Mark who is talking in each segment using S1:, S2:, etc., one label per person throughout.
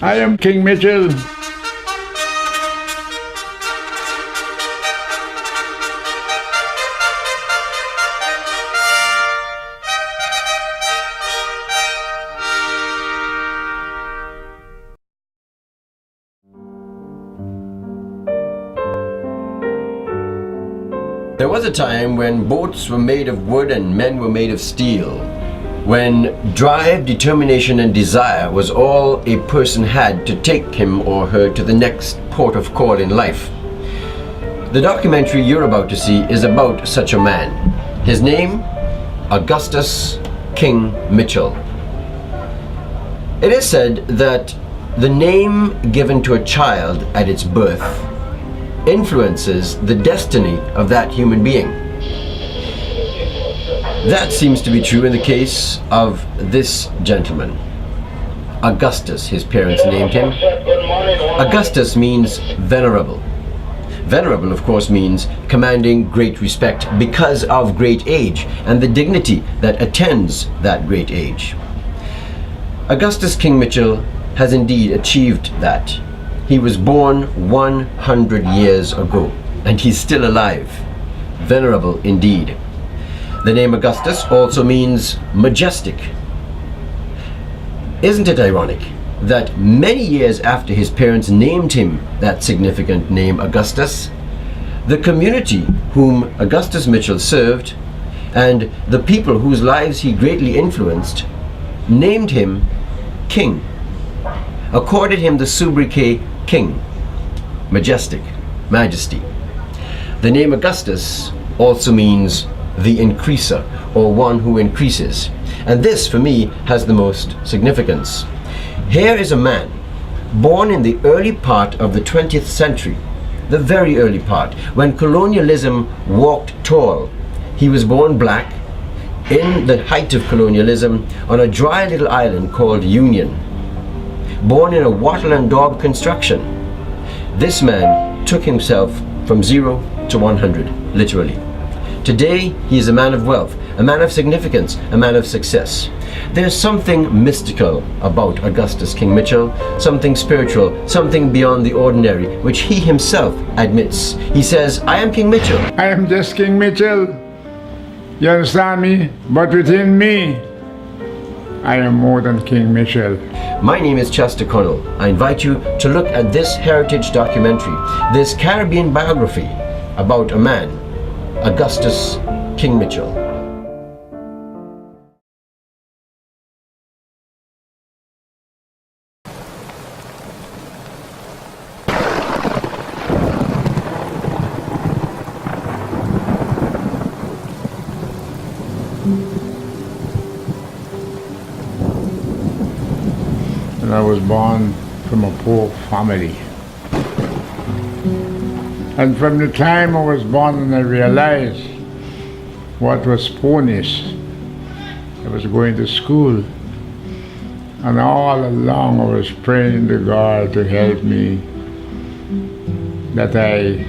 S1: I am King Mitchell.
S2: There was a time when boats were made of wood and men were made of steel, when drive, determination and desire was all a person had to take him or her to the next port of call in life. The documentary you're about to see is about such a man. His name, Augustus King Mitchell. It is said that the name given to a child at its birth influences the destiny of that human being. That seems to be true in the case of this gentleman. Augustus, his parents named him. Augustus means venerable. Venerable, of course, means commanding great respect because of great age and the dignity that attends that great age. Augustus King Mitchell has indeed achieved that. He was born 100 years ago, and he's still alive. Venerable indeed. The name Augustus also means majestic. Isn't it ironic that many years after his parents named him that significant name Augustus, the community whom Augustus Mitchell served and the people whose lives he greatly influenced named him King, accorded him the sobriquet King, majestic, majesty. The name Augustus also means the increaser, or one who increases. And this, for me, has the most significance. Here is a man born in the early part of the 20th century, the very early part, when colonialism walked tall. He was born black in the height of colonialism on a dry little island called Union. Born in a wattle and daub construction, this man took himself from 0 to 100, literally. Today, he is a man of wealth, a man of significance, a man of success. There's something mystical about Augustus King Mitchell, something spiritual, something beyond the ordinary, which he himself admits. He says, I am King Mitchell.
S1: I am just King Mitchell. You understand me? But within me, I am more than King Mitchell.
S2: My name is Chester Connell. I invite you to look at this heritage documentary, this Caribbean biography about a man, Augustus King Mitchell.
S1: And I was born from a poor family. And from the time I was born and I realized what was poorness, I was going to school. And all along I was praying to God to help me, that I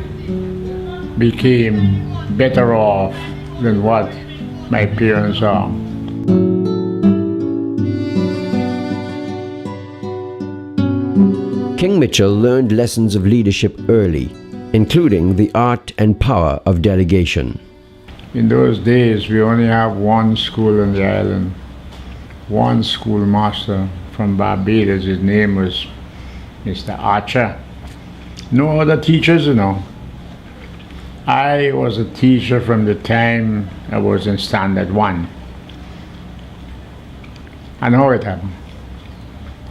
S1: became better off than what my parents are.
S2: King Mitchell learned lessons of leadership early, including the art and power of delegation.
S1: In those days, we only have one school on the island, one schoolmaster from Barbados. His name was Mr. Archer. No other teachers, you know. I was a teacher from the time I was in Standard 1. And how it happened.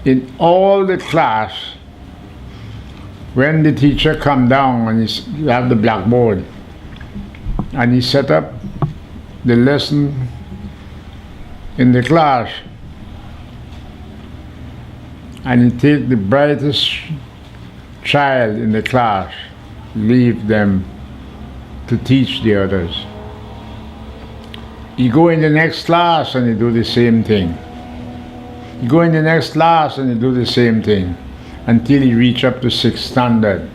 S1: In all the class, when the teacher come down and you have the blackboard and he set up the lesson in the class and he take the brightest child in the class, leave them to teach the others. You go in the next class and you do the same thing. You go in the next class and you do the same thing until you reach up to 6th standard.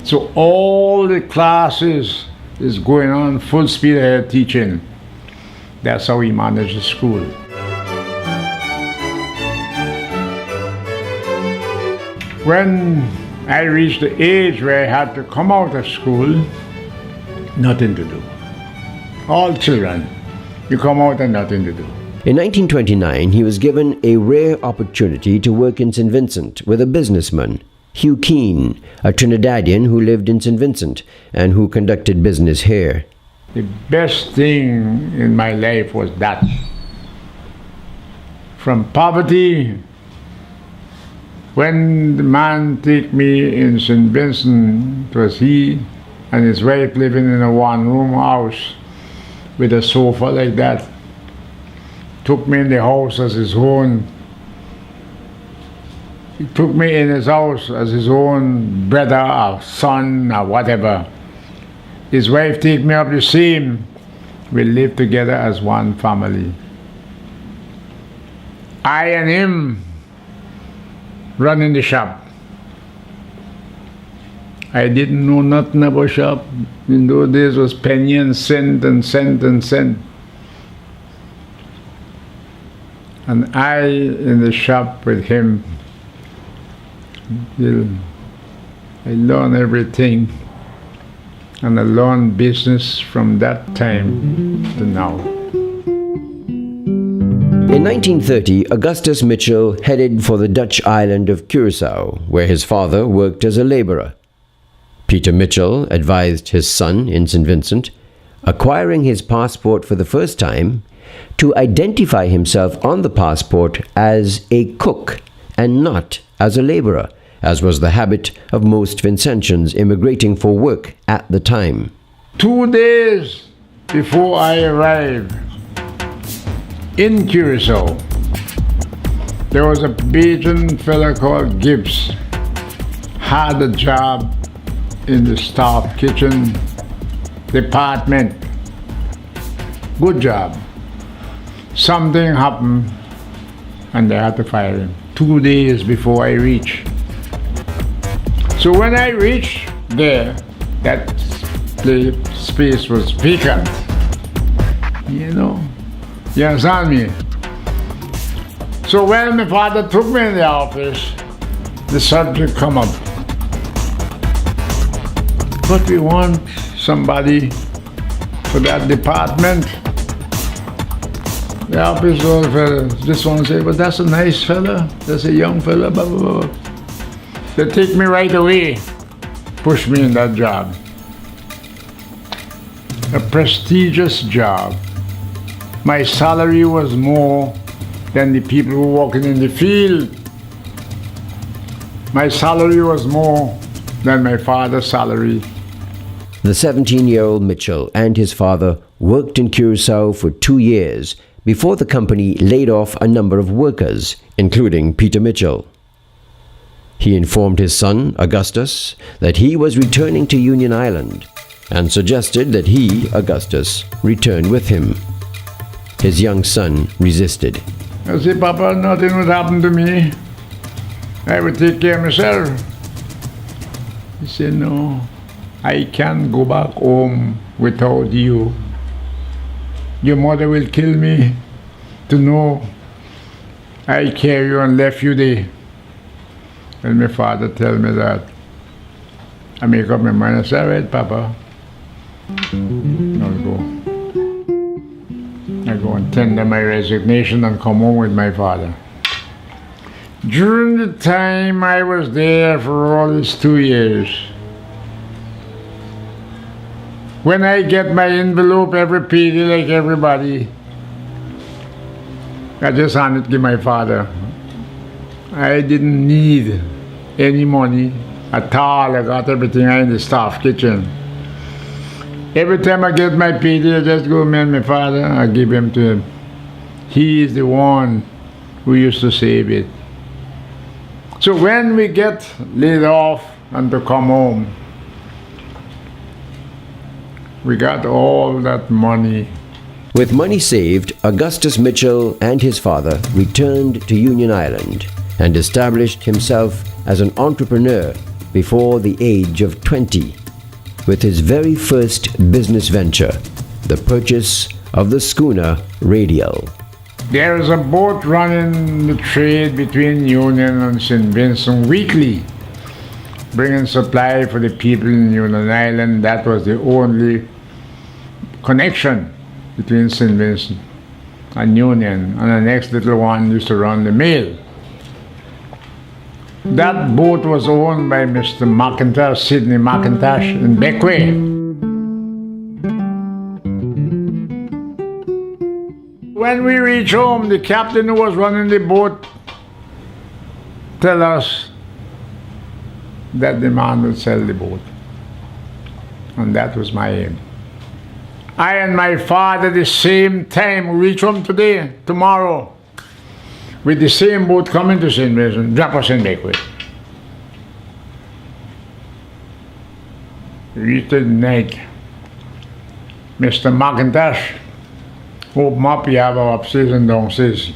S1: So all the classes is going on full speed ahead teaching. That's how we manage the school. When I reached the age where I had to come out of school, nothing to do. All children, you come out and nothing to do.
S2: In 1929, he was given a rare opportunity to work in St. Vincent with a businessman, Hugh Keane, a Trinidadian who lived in St. Vincent and who conducted business here.
S1: The best thing in my life was that. From poverty, when the man took me in St. Vincent, it was he and his wife living in a one-room house with a sofa like that. Took me in the house as his own. He took me in his house as his own brother or son or whatever. His wife take me up the same. We live together as one family. I and him running the shop. I didn't know nothing about shop. In those days was penny and cent and cent and cent. And I in the shop with him. I learned everything. And I learned business from that time to now.
S2: In 1930, Augustus Mitchell headed for the Dutch island of Curaçao, where his father worked as a laborer. Peter Mitchell advised his son in St. Vincent, acquiring his passport for the first time, to identify himself on the passport as a cook and not as a laborer, as was the habit of most Vincentians immigrating for work at the time.
S1: 2 days before I arrived in Curaçao, there was a Bajan fella called Gibbs, had a job in the staff kitchen department. Good job. Something happened and they had to fire him 2 days before I reached. So when I reached there, that space was vacant. You know, you understand me? So when my father took me in the office, the subject come up. But we want somebody for that department. The office old fella just want to say, but that's a nice fella, that's a young fella, blah, blah, blah. They take me right away, push me in that job. A prestigious job. My salary was more than the people who were working in the field. My salary was more than my father's salary.
S2: The 17-year-old Mitchell and his father worked in Curaçao for 2 years before the company laid off a number of workers, including Peter Mitchell. He informed his son, Augustus, that he was returning to Union Island and suggested that he, Augustus, return with him. His young son resisted.
S1: I said, Papa, nothing would happen to me. I would take care of myself. He said, no, I can't go back home without you. Your mother will kill me to know I carry you and left you there. And my father tell me that. I make up my mind. I said, all right, Papa. I'll go. I go and tender my resignation and come home with my father. During the time I was there for all these 2 years, when I get my envelope every payday like everybody, I just hand it to my father. I didn't need any money at all. I got everything in the staff kitchen. Every time I get my payday, I just go meet my father, I give him to him. He is the one who used to save it. So when we get laid off and to come home, we got all that money.
S2: With money saved, Augustus Mitchell and his father returned to Union Island and established himself as an entrepreneur before the age of 20, with his very first business venture, the purchase of the schooner Radial.
S1: There is a boat running the trade between Union and St. Vincent weekly. bringing supply for the people in Union Island. That was the only connection between St. Vincent and Union, and the next little one used to run the mail. That boat was owned by Mr. McIntosh, Sidney McIntosh in Beckway. When we reached home, the captain who was running the boat tell us that the man would sell the boat. And that was my aim. I and my father the same time, we reach home today, tomorrow, with the same boat coming to St. Vincent, drop us in Beckway. Reached at night. Mr. McIntosh open up, you have our upstairs and downstairs.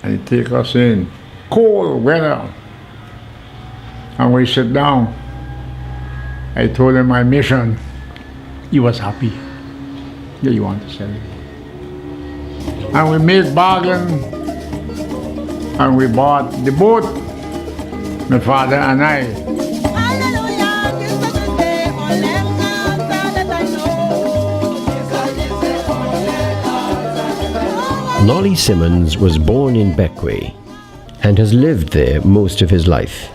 S1: And he take us in. Cold weather. And we sit down. I told him my mission. He was happy. Yeah, you want to sell it. And we made bargain. And we bought the boat. My father and I.
S2: Nolly Simmons was born in Beckway and has lived there most of his life.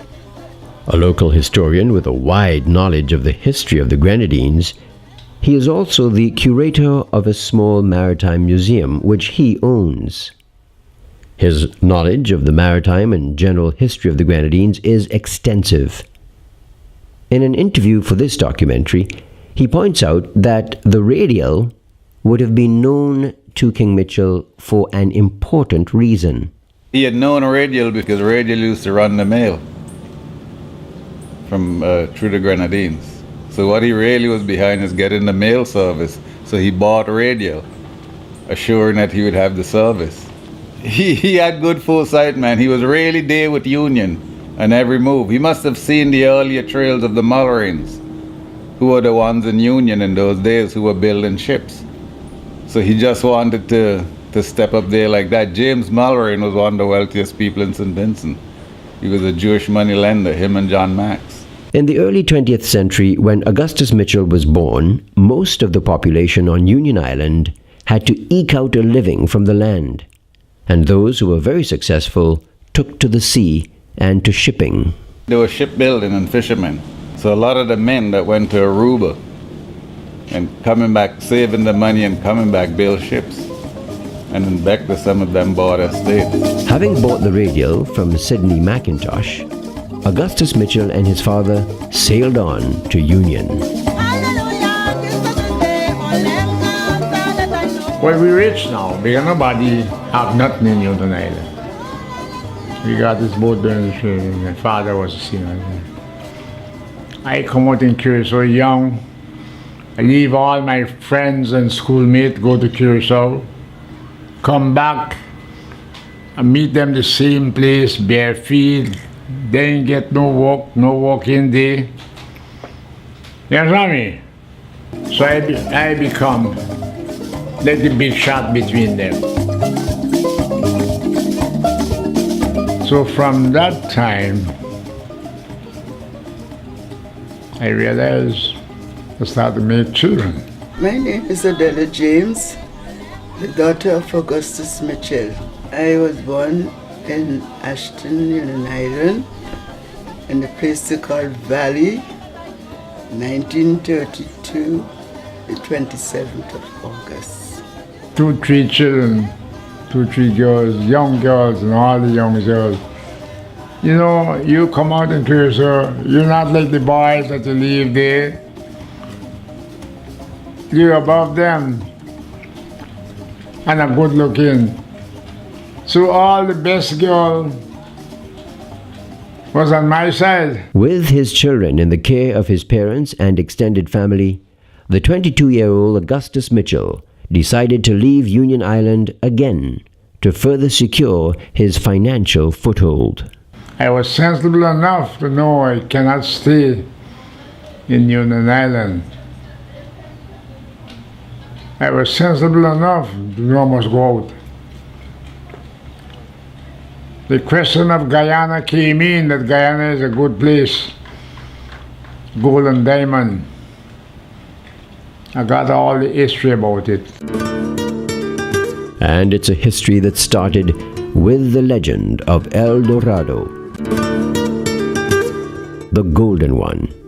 S2: A local historian with a wide knowledge of the history of the Grenadines, he is also the curator of a small maritime museum which he owns. His knowledge of the maritime and general history of the Grenadines is extensive. In an interview for this documentary, he points out that the radial would have been known to King Mitchell for an important reason.
S3: He had known Radial because Radial used to run the mail from through the Grenadines. So what he really was behind is getting the mail service. So he bought Radial, assuring that he would have the service. He had good foresight, man. He was really there with Union on every move. He must have seen the earlier trails of the Mullerines, who were the ones in Union in those days who were building ships. So he just wanted to step up there like that. James Mullerine was one of the wealthiest people in St. Vincent. He was a Jewish money lender, him and John Max.
S2: In the early 20th century, when Augustus Mitchell was born, most of the population on Union Island had to eke out a living from the land, and those who were very successful took to the sea and to shipping.
S3: They were shipbuilding and fishermen. So a lot of the men that went to Aruba and coming back, saving the money and coming back, build ships. And in Beckway, some of them bought estates.
S2: Having bought the Radial from Sidney McIntosh, Augustus Mitchell and his father sailed on to Union.
S1: Well, we're rich now, because nobody have nothing in Union Island. We got this boat down the street, and my father was a seaman. I come out in Curacao young. I leave all my friends and schoolmates, go to Curacao, come back, and meet them the same place, bare feet. They ain't get no walking day. You understand me? So I become like the big shot between them. So from that time, I realized I started to make children.
S4: My name is Adela James, the daughter of Augustus Mitchell. I was born in Ashton, Union Island, in a place they call Valley, 1932, the 27th of August.
S1: 2-3 children, 2-3 girls, young girls, and all the young girls. You know, you come out in Curacao, you're not like the boys that you leave there. You're above them and a good looking. So all the best girl was on my side.
S2: With his children in the care of his parents and extended family, the 22-year-old Augustus Mitchell decided to leave Union Island again to further secure his financial foothold.
S1: I was sensible enough to know I cannot stay in Union Island. I was sensible enough to know I must go out. the question of Guyana came in, that Guyana is a good place. Gold and diamond. I got all the history about it.
S2: And it's a history that started with the legend of El Dorado, the Golden One.